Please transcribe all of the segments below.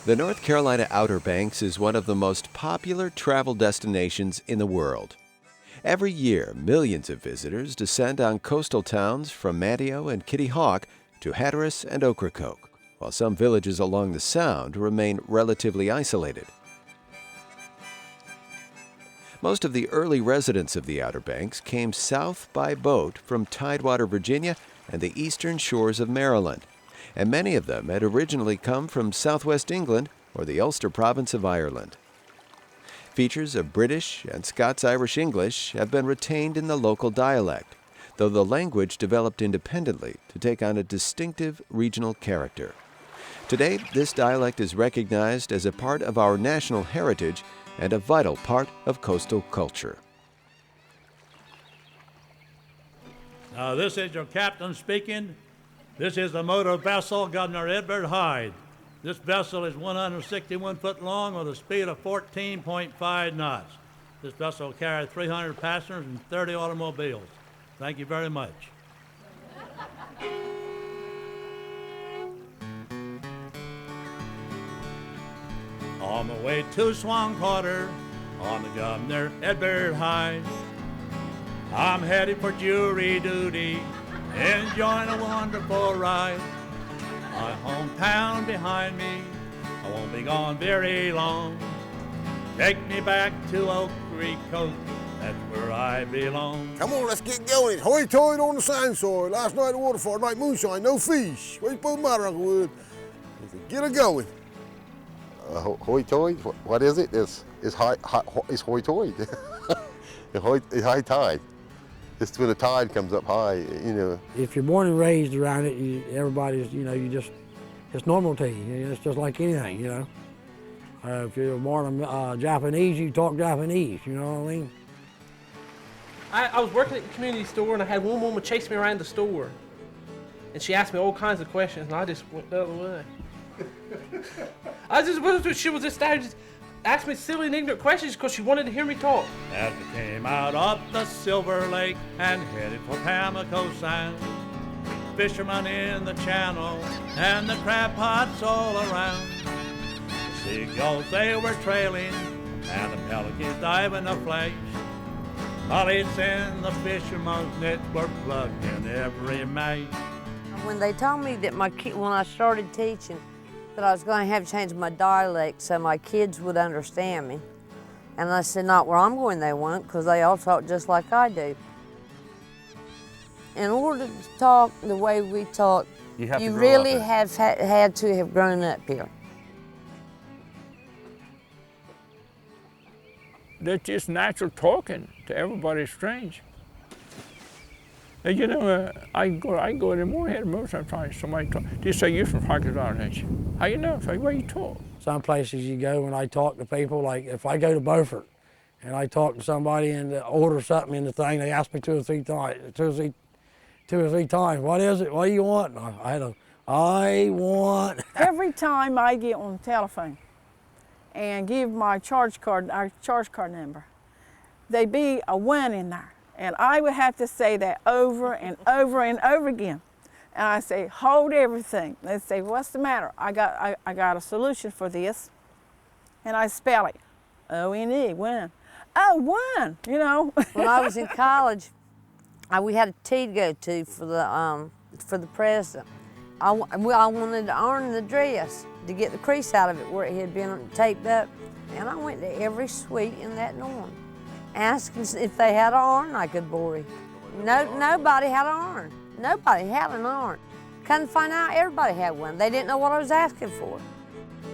The North Carolina Outer Banks is one of the most popular travel destinations in the world. Every year, millions of visitors descend on coastal towns from Manteo and Kitty Hawk to Hatteras and Ocracoke, while some villages along the Sound remain relatively isolated. Most of the early residents of the Outer Banks came south by boat from Tidewater, Virginia, and the eastern shores of Maryland, and many of them had originally come from southwest England or the Ulster province of Ireland. Features of British and Scots-Irish English have been retained in the local dialect, though the language developed independently to take on a distinctive regional character. Today, this dialect is recognized as a part of our national heritage and a vital part of coastal culture. Now, this is your captain speaking. This is the motor vessel, Governor Edward Hyde. This vessel is 161 foot long with a speed of 14.5 knots. This vessel will carry 300 passengers and 30 automobiles. Thank you very much. On the way to Swan Quarter, on the Governor Edward Hyde, I'm headed for jury duty, enjoying a wonderful ride. My hometown behind me, I won't be gone very long. Take me back to Ocracoke, that's where I belong. Come on, let's get going. Hoy-toy on the sand soil. Last night at the waterfall, night moonshine, no fish. Where's the matter, Uncle Wood? Get her going. Hoy-toy, what is it? It's hoy-toy. It's high tide. It's when the tide comes up high, you know. If you're born and raised around it, everybody's, it's normal to you. It's just like anything, you know. If you're born Japanese, you talk Japanese, you know what I mean? I was working at the community store and I had one woman chase me around the store. And she asked me all kinds of questions and I just went the other way. She was just asked me silly and ignorant questions because she wanted to hear me talk. As we came out of the Silver Lake and headed for Pamlico Sound, fishermen in the channel and the crab pots all around. The seagulls they were trailing and the pelicans diving aflash. Mollies in the fishermen's nets were plugged in every mash. When they told me that when I started teaching, that I was going to have to change my dialect so my kids would understand me. And I said, not where I'm going they won't, because they all talk just like I do. In order to talk the way we talk, you really have had to have grown up here. That's just natural talking to everybody strange. You know, I go in the Moorhead Moor sometimes. Somebody talk. They say you're from Pakistan, ain't you? How you know? So where you talk? Some places you go and I talk to people, like if I go to Beaufort and I talk to somebody and order something in the thing, they ask me two or three times, what is it? What do you want? And I want. Every time I get on the telephone and give my our charge card number, they be a one in there. And I would have to say that over and over and over again. And I say, hold everything. They say, what's the matter? I got a solution for this. And I spell it, O-N-E, one. Oh, one, you know. When I was in college, we had a tea to go to for the president. I wanted to iron the dress to get the crease out of it where it had been taped up. And I went to every suite in that dorm, asking if they had an iron I could borrow. Nobody had an iron. Nobody had an iron. Couldn't find out everybody had one. They didn't know what I was asking for.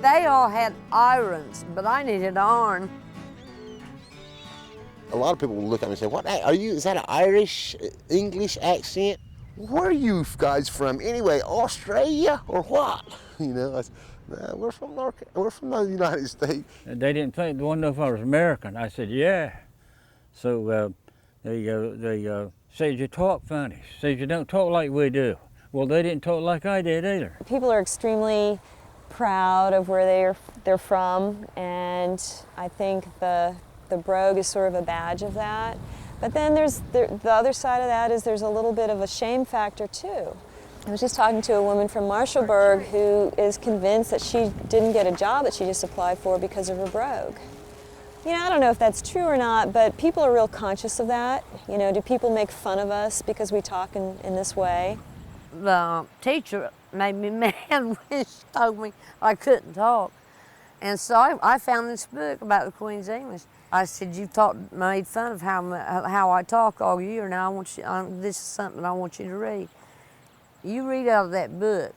They all had irons, but I needed an iron. A lot of people will look at me and say, "What are you? Is that an Irish English accent? Where are you guys from anyway? Australia or what?" You know, I said, "No, we're from the United States." And they didn't think they wanted to know if I was American. I said, "Yeah." So they said you talk funny. Said you don't talk like we do. Well, they didn't talk like I did either. People are extremely proud of where they're from, and I think the brogue is sort of a badge of that. But then there's the other side of that is there's a little bit of a shame factor too. I was just talking to a woman from Marshallburg who is convinced that she didn't get a job that she just applied for because of her brogue. You know, I don't know if that's true or not, but people are real conscious of that. You know, do people make fun of us because we talk in this way? The teacher made me mad when she told me I couldn't talk. And so I found this book about the Queen's English. I said, "You made fun of how I talk all year. Now this is something I want you to read. You read out of that book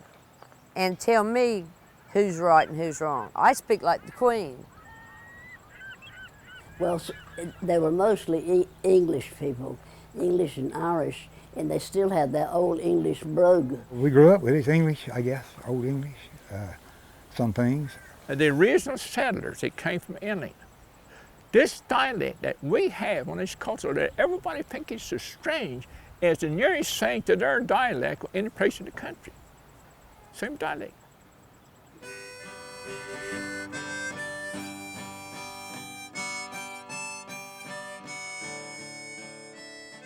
and tell me who's right and who's wrong. I speak like the Queen." Well, they were mostly English people, English and Irish, and they still had that old English brogue. We grew up with this English, I guess, old English, some things. The original settlers that came from England, this dialect that we have on this culture that everybody thinks is so strange is the nearest thing to their dialect in any place in the country. Same dialect.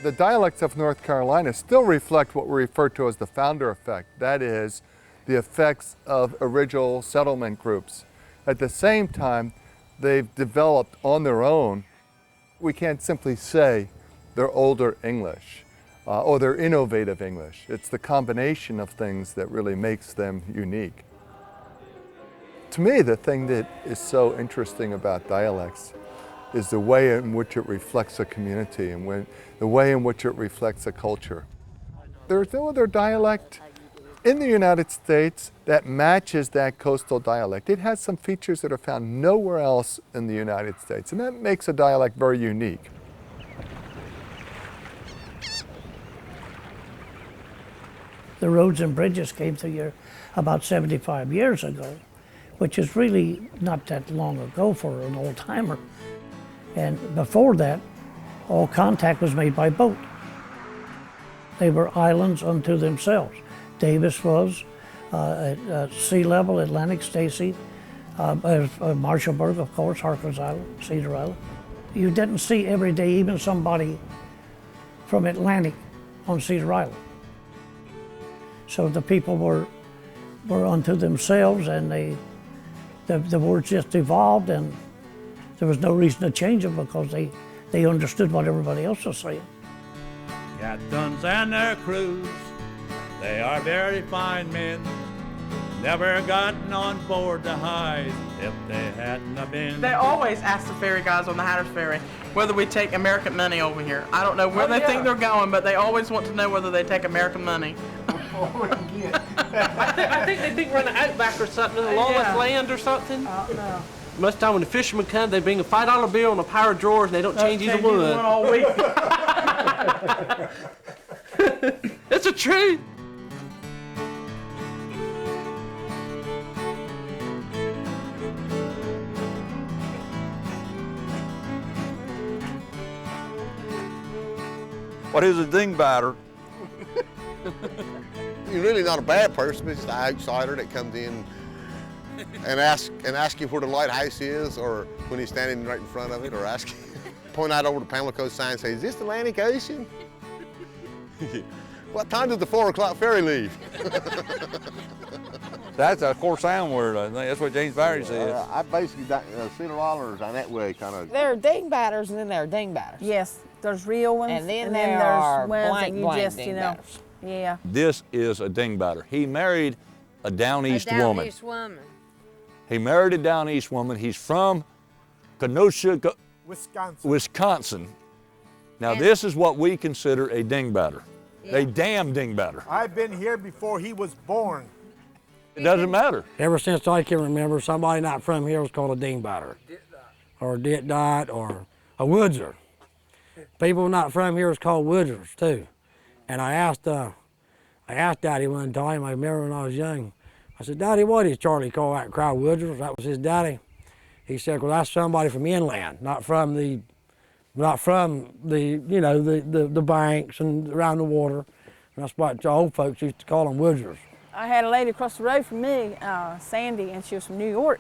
The dialects of North Carolina still reflect what we refer to as the founder effect. That is, the effects of original settlement groups. At the same time, they've developed on their own. We can't simply say they're older English or they're innovative English. It's the combination of things that really makes them unique. To me, the thing that is so interesting about dialects is the way in which it reflects a community and the way in which it reflects a culture. There's no other dialect in the United States that matches that coastal dialect. It has some features that are found nowhere else in the United States, and that makes a dialect very unique. The roads and bridges came through here about 75 years ago, which is really not that long ago for an old-timer. And before that, all contact was made by boat. They were islands unto themselves. Davis was at sea level, Atlantic, Stacy, Marshallburg, of course, Harkins Island, Cedar Island. You didn't see every day even somebody from Atlantic on Cedar Island. So the people were unto themselves, and the words just evolved, and there was no reason to change them because they understood what everybody else was saying. Captains and their crews, they are very fine men. Never gotten on board the Hyde if they hadn't have been. They always ask the ferry guys on the Hatteras Ferry whether we take American money over here. I don't know where they think they're going, but they always want to know whether they take American money. I think they think we're in the outback or something, in a lawless land or something. No. Most of the time when the fishermen come, they bring a $5 bill and a pair of drawers, and they don't change either one. All week. It's the truth. What is a dingbatter? You're really not a bad person, it's just an outsider that comes in and ask you where the lighthouse is, or when he's standing right in front of it, or point out over the Pamlico sign and say, "Is this the Atlantic Ocean?" What time does the 4 o'clock ferry leave? That's a core sound word, I think. That's what James Barry says. I basically, Cedar Islanders on that way kind of. There are dingbatters and then there are dingbatters. Yes, there's real ones. And then there are ones blank, that you blank just, dingbatters. Yeah. This is a dingbatter. He married a down east woman. East woman. He married a down east woman. He's from Kenosha, Wisconsin. Now this is what we consider a dingbatter. Yeah. A damn dingbatter. I've been here before he was born. It doesn't matter. Ever since I can remember, somebody not from here was called a dingbatter, or a dit-dot, or a woodser. People not from here was called woodsers too. And I asked Daddy one time, I remember when I was young, I said, "Daddy, what is Charlie call that crowd woodsers?" That was his daddy. He said, "Well, that's somebody from inland, not from the you know, the banks and around the water." And that's what the old folks used to call them woodsers. I had a lady across the road from me, Sandy, and she was from New York.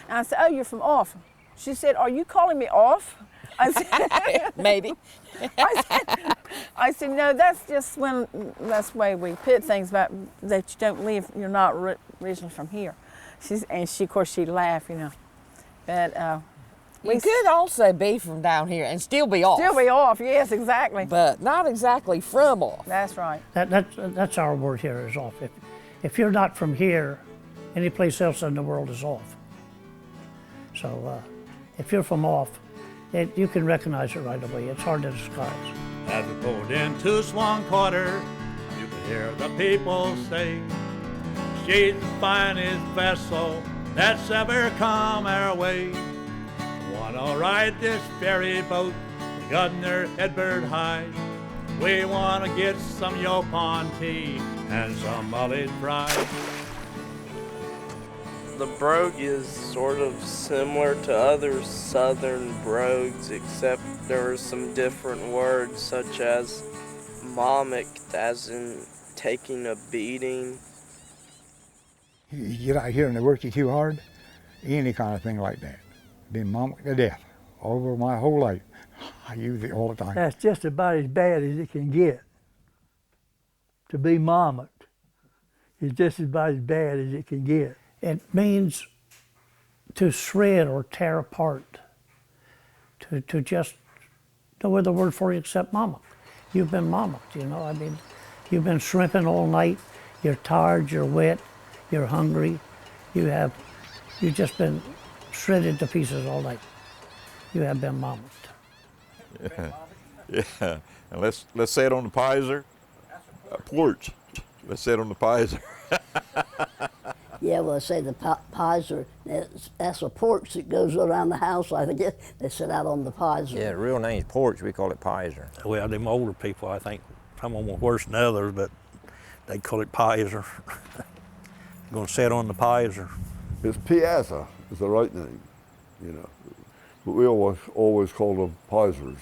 And I said, "Oh, you're from off." She said, "Are you calling me off?" I said, maybe. I said, no, that's just that's the way we put things about that you don't live, you're not originally from here. Of course, she laughed, you know. But we could also be from down here and still be off. Still be off, yes, exactly. But not exactly from off. That's right. That's our word here is off. If you're not from here, any place else in the world is off. So if you're from off, you can recognize it right away. It's hard to disguise. As we pulled into Swan Quarter, you could hear the people say, she's the finest vessel that's ever come our way. Wanna ride this ferry boat to Governor Edward Hyde. We wanna get some Yopon tea and some mullet fries. The brogue is sort of similar to other southern brogues, except there are some different words such as momicked, as in taking a beating. You get out here and they work you too hard, any kind of thing like that. Been momicked to death over my whole life. I use it all the time. That's just about as bad as it can get. To be momicked is just about as bad as it can get. It means to shred or tear apart, to just no other word for it except momicked. You've been momicked, you know. I mean, you've been shrimping all night. You're tired. You're wet. You're hungry. You've just been shredded to pieces all night. You have been momicked. Yeah. And let's say it on the pizer. Porch. Let's say it on the pizer. Yeah, well, they say the pizer, that's a porch that goes around the house. I guess they sit out on the pizer. Yeah, the real name's porch. We call it pizer. Well, them older people, I think, some of them were worse than others, but they call it pizer. Going to sit on the pizer. It's piazza is the right name, you know. But we always call them pizers.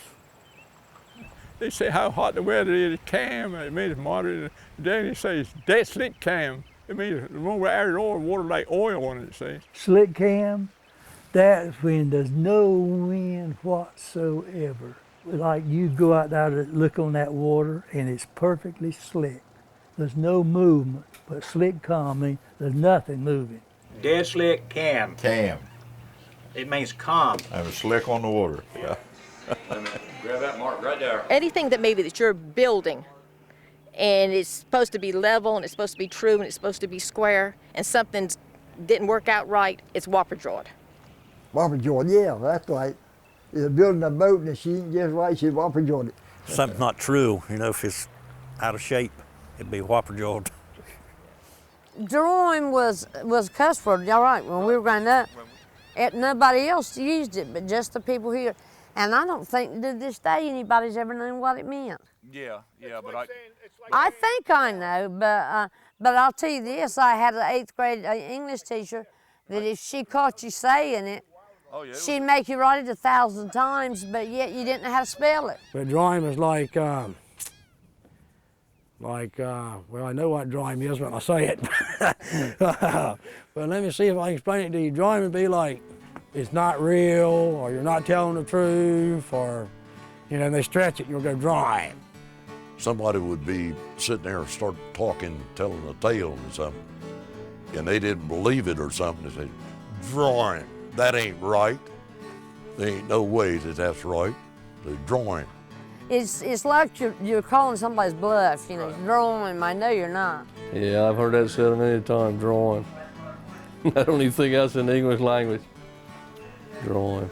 They say how hot the weather is, Cam. It means moderate. Then they say it's dead slick, Cam. It means the one where added oil, water like oil on it, see. Slick Cam, that's when there's no wind whatsoever. Like you go out there to look on that water and it's perfectly slick. There's no movement, but slick calm means there's nothing moving. Dead slick Cam. Cam. It means calm. And it's slick on the water. Yeah. Grab that mark right there. Anything that maybe that you're building and it's supposed to be level and it's supposed to be true and it's supposed to be square and something didn't work out right, it's whopper-jawed. Whopper-jawed, yeah, that's right. You're building a boat and she ain't just right, she whopper-jawed it. Something's not true, you know, if it's out of shape, it'd be whopper-jawed. Drawing was a cuss word, all right, when we were growing up. Nobody else used it but just the people here. And I don't think to this day anybody's ever known what it meant. Yeah, but I think I know, but I'll tell you this, I had an 8th grade English teacher that if she caught you saying it, she'd make you write it 1,000 times, but yet you didn't know how to spell it. But drawing was well, I know what drawing is when I say it. But let me see if I can explain it to you. Drawing would be like, it's not real, or you're not telling the truth, or, you know, they stretch it, you'll go drawing. Somebody would be sitting there and start talking, telling a tale or something, and they didn't believe it or something. They said, drawing, that ain't right. There ain't no way that that's right. They're drawing. It's like you're calling somebody's bluff, you know, drawing, I know you're not. Yeah, I've heard that said many times, drawing. I don't even think that's in the English language. Drawing.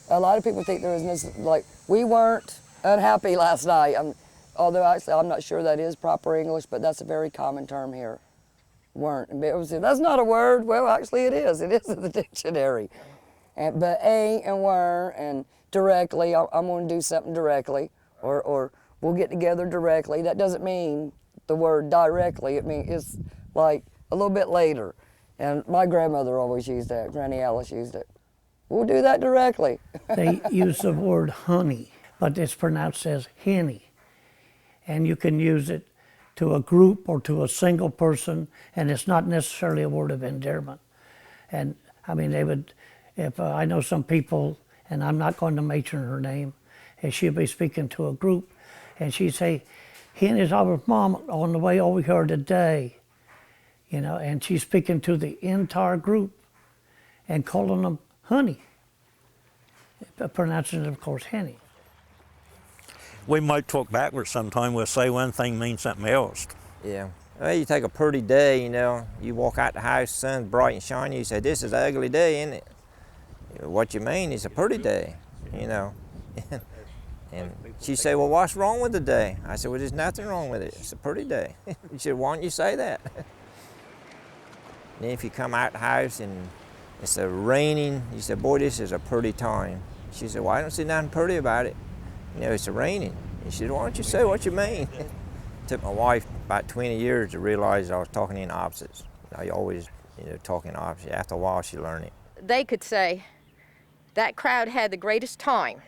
A lot of people think there is, like, we weren't unhappy last night. Although actually I'm not sure that is proper English, but that's a very common term here. Weren't. And people say, that's not a word. Well, actually it is. It is in the dictionary. But ain't and weren't and directly, I'm going to do something directly, or we'll get together directly. That doesn't mean the word directly. It means it's like a little bit later. And my grandmother always used that. Granny Alice used it. We'll do that directly. They use the word honey, but it's pronounced as henny. And you can use it to a group or to a single person, and it's not necessarily a word of endearment. And I mean, If I know some people, and I'm not going to mention her name, and she'll be speaking to a group, and she'd say, Henny's our mom on the way over here today, you know, and she's speaking to the entire group and calling them honey, pronouncing it, of course, Henny. We might talk backwards sometime. We'll say one thing means something else. Yeah. Well, you take a pretty day, you know, you walk out the house, sun's bright and shiny, you say, this is an ugly day, isn't it? What you mean is a pretty day, you know. And she said, well, what's wrong with the day? I said, well, there's nothing wrong with it. It's a pretty day. She said, why don't you say that? And then if you come out the house and it's raining, you said, boy, this is a pretty time. She said, well, I don't see nothing pretty about it. You know, it's raining. And she said, why don't you say what you mean? It took my wife about 20 years to realize I was talking in opposites. I always, you know, talking opposites. After a while, she learned it. They could say, that crowd had the greatest time.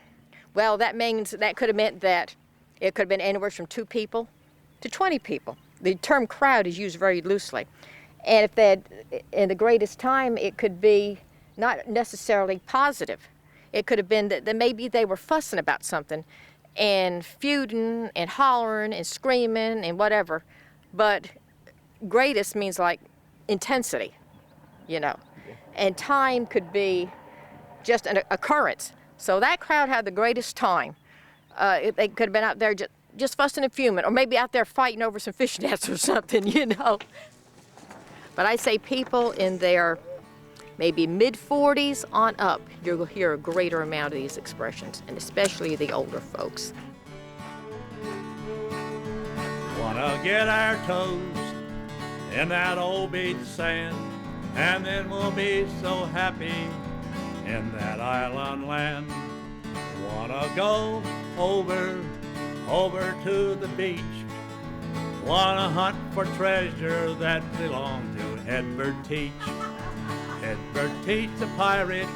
Well, that means that could have meant that it could have been anywhere from 2 people to 20 people. The term crowd is used very loosely. And if they had, in the greatest time, it could be not necessarily positive. It could have been that maybe they were fussing about something and feuding and hollering and screaming and whatever. But greatest means like intensity, you know. And time could be just an occurrence. So that crowd had the greatest time. They could have been out there just fussing and fuming, or maybe out there fighting over some fish nets or something, you know. But I say people in their maybe mid-40s on up, you'll hear a greater amount of these expressions, and especially the older folks. Wanna get our toes in that old beach sand, and then we'll be so happy in that island land. Wanna go over to the beach. Wanna hunt for treasure that belonged to Edward Teach. Edward Teach the pirate,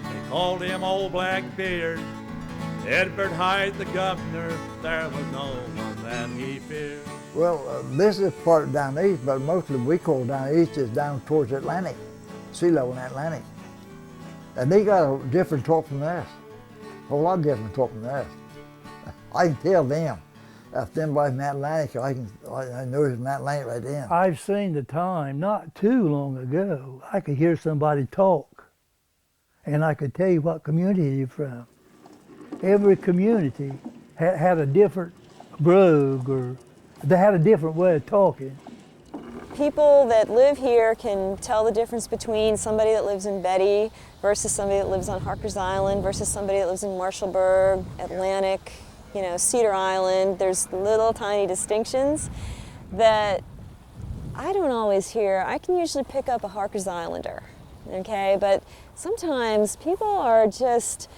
they called him Old Blackbeard. Edward Hyde the governor, there was no one that he feared. Well, this is part down east, but mostly we call down east is down towards Atlantic, sea level in Atlantic. And they got a different talk from us, a whole lot different talk from us. I can tell them. If them by from Atlantic, I know it's from Atlantic right then. I've seen the time not too long ago. I could hear somebody talk, and I could tell you what community you're from. Every community had a different brogue, or they had a different way of talking. People that live here can tell the difference between somebody that lives in Betty versus somebody that lives on Harker's Island versus somebody that lives in Marshallburg, Atlantic, you know, Cedar Island. There's little tiny distinctions that I don't always hear. I can usually pick up a Harker's Islander, okay? But sometimes people are just,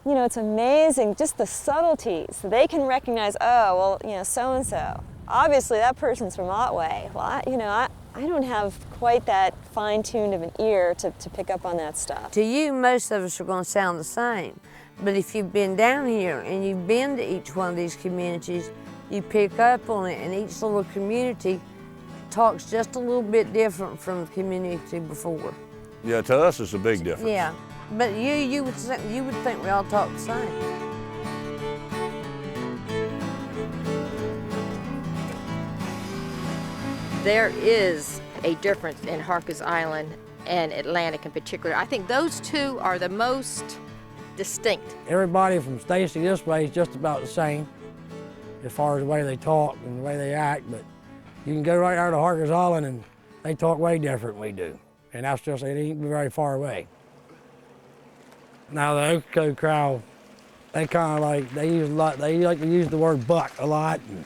you know, it's amazing, just the subtleties. They can recognize, oh, well, you know, so-and-so. Obviously, that person's from Otway. Well, I don't have quite that fine-tuned of an ear to pick up on that stuff. To you, most of us are going to sound the same. But if you've been down here and you've been to each one of these communities, you pick up on it, and each little community talks just a little bit different from the community before. Yeah, to us it's a big difference. Yeah, but you would think we all talk the same. There is a difference in Harker's Island and Atlantic in particular. I think those two are the most distinct. Everybody from Stacy this way is just about the same as far as the way they talk and the way they act, but you can go right out to Harker's Island and they talk way different than we do. And that's just, it ain't very far away. Now the Okooko crowd, they kind of like, they like to use the word buck a lot. And,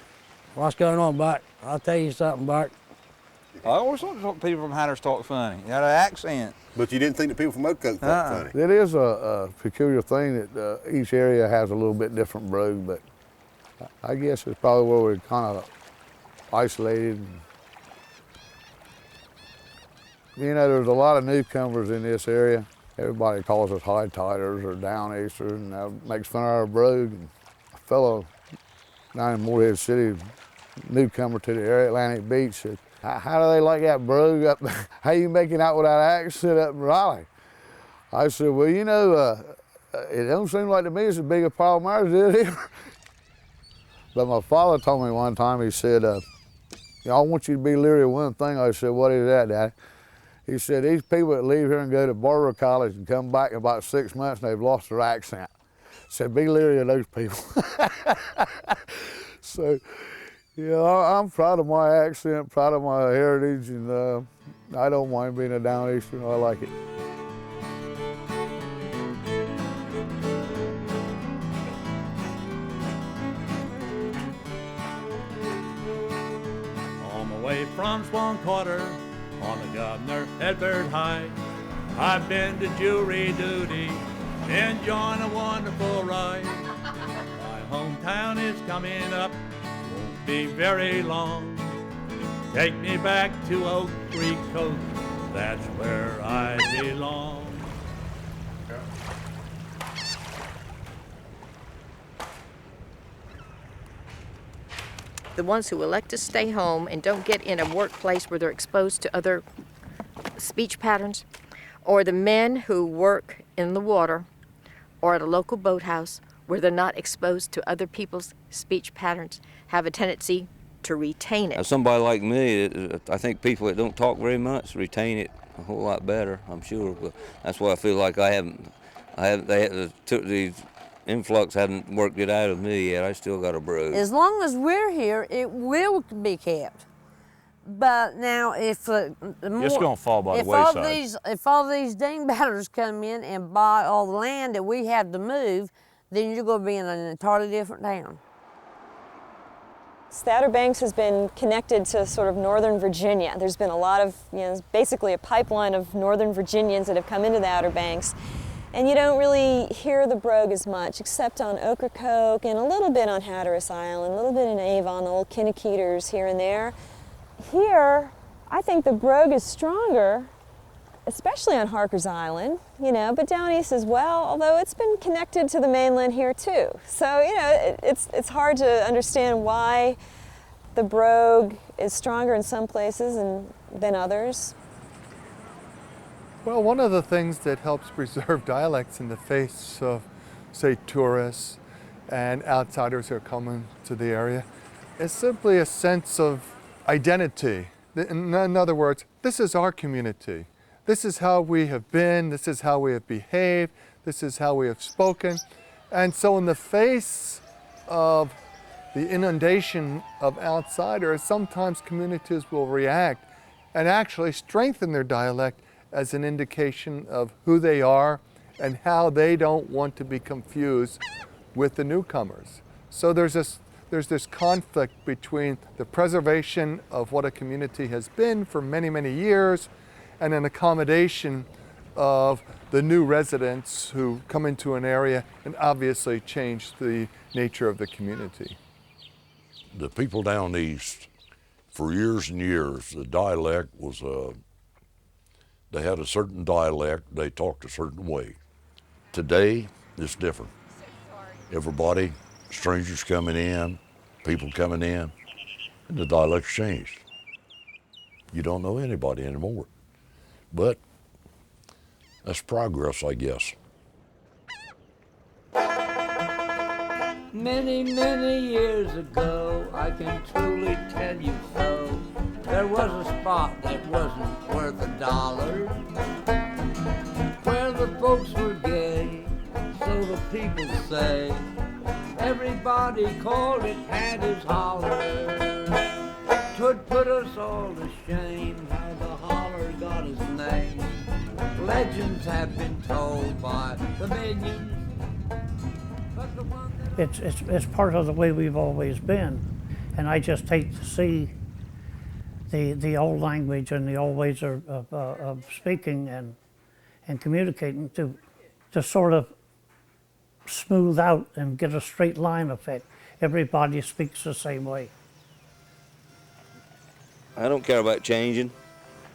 what's going on, Buck? I'll tell you something, Buck. I always thought people from Hatters talk funny. You had an accent. But you didn't think the people from Okooko talk funny? It is a peculiar thing that each area has a little bit different brogue, but I guess it's probably where we're kind of isolated. You know, there's a lot of newcomers in this area. Everybody calls us high-tiders or down-easters, and that makes fun of our brogue. And a fellow down in Morehead City, newcomer to the area, Atlantic Beach, said, how do they like that brogue up? How you making out with that accent up in Raleigh? I said, well, you know, it don't seem like to me it's as big a problem ours is here. But my father told me one time, he said, I want you to be leery of one thing. I said, what is that, Daddy? He said, these people that leave here and go to Barber College and come back in about 6 months and they've lost their accent. I said, be leery of those people. So, yeah, I'm proud of my accent, proud of my heritage, and I don't mind being a Down Easterner. I like it. On my way from Swan Quarter, on the Governor Edward High, I've been to jury duty, enjoying a wonderful ride. My hometown is coming up, won't be very long. Take me back to Oak Creek Coast, that's where I belong. The ones who elect to stay home and don't get in a workplace where they're exposed to other speech patterns, or the men who work in the water or at a local boathouse where they're not exposed to other people's speech patterns, have a tendency to retain it. Now, somebody like me, I think people that don't talk very much retain it a whole lot better, I'm sure. But that's why I feel like the influx hadn't worked it out of me yet. I still got a brogue. As long as we're here, it will be kept. But now, if It's gonna fall by the wayside. If all these dingbatters come in and buy all the land that we have to move, then you're going to be in an entirely different town. The Outer Banks has been connected to sort of northern Virginia. There's been a lot of, basically a pipeline of northern Virginians that have come into the Outer Banks. And you don't really hear the brogue as much, except on Ocracoke and a little bit on Hatteras Island, a little bit in Avon, the old Kinniketers here and there. Here, I think the brogue is stronger, especially on Harker's Island, but down east as well, although it's been connected to the mainland here too. So, it's hard to understand why the brogue is stronger in some places than others. Well, one of the things that helps preserve dialects in the face of, say, tourists and outsiders who are coming to the area is simply a sense of identity. In other words, this is our community. This is how we have been, this is how we have behaved, this is how we have spoken. And so in the face of the inundation of outsiders, sometimes communities will react and actually strengthen their dialect as an indication of who they are and how they don't want to be confused with the newcomers. So there's this conflict between the preservation of what a community has been for many, many years and an accommodation of the new residents who come into an area and obviously change the nature of the community. The people down east, for years and years, the dialect was they had a certain dialect, they talked a certain way. Today, it's different. Everybody, strangers coming in, people coming in, and the dialect's changed. You don't know anybody anymore. But that's progress, I guess. Many, many years ago, I can truly tell you so, there was a spot that wasn't worth $1, where the folks were gay, so the people say. Everybody called it Paddy's Holler. 'Twould put us all to shame how the holler got his name. Legends have been told by the millions. It's part of the way we've always been, and I just hate to see the old language and the old ways of speaking and communicating to sort of smooth out and get a straight line effect. Everybody speaks the same way. I don't care about changing.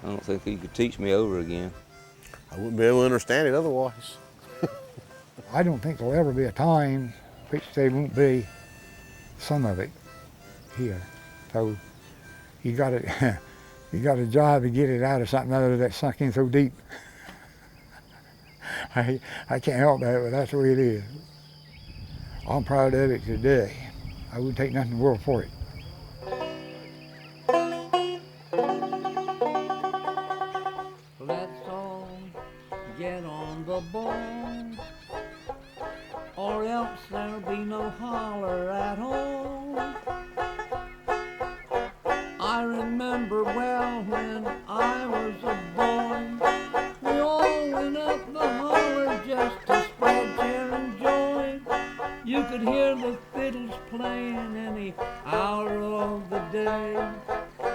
I don't think you could teach me over again. I wouldn't be able to understand it otherwise. I don't think there'll ever be a time which there won't be some of it here. So you got a job to get it out of something other that's sunk in so deep. I can't help that, but that's the way it is. I'm proud of it today. I wouldn't take nothing in the world for it. Let's all get on the ball, or else there'll be no holler at all. I remember well when I was a boy, we all went up the holler just to spread cheer and joy. You could hear the fiddles playing any hour of the day,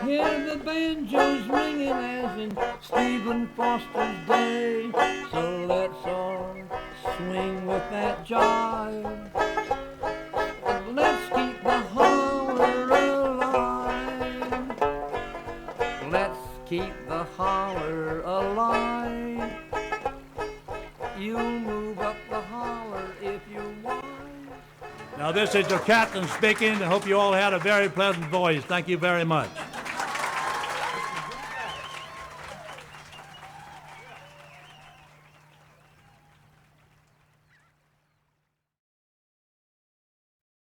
hear the banjos ringing as in Stephen Foster's day. So let's all swing with that jive, and let's keep the holler alive. Let's keep the holler alive. You move up the holler if you want. Now this is your captain speaking. I hope you all had a very pleasant voice. Thank you very much.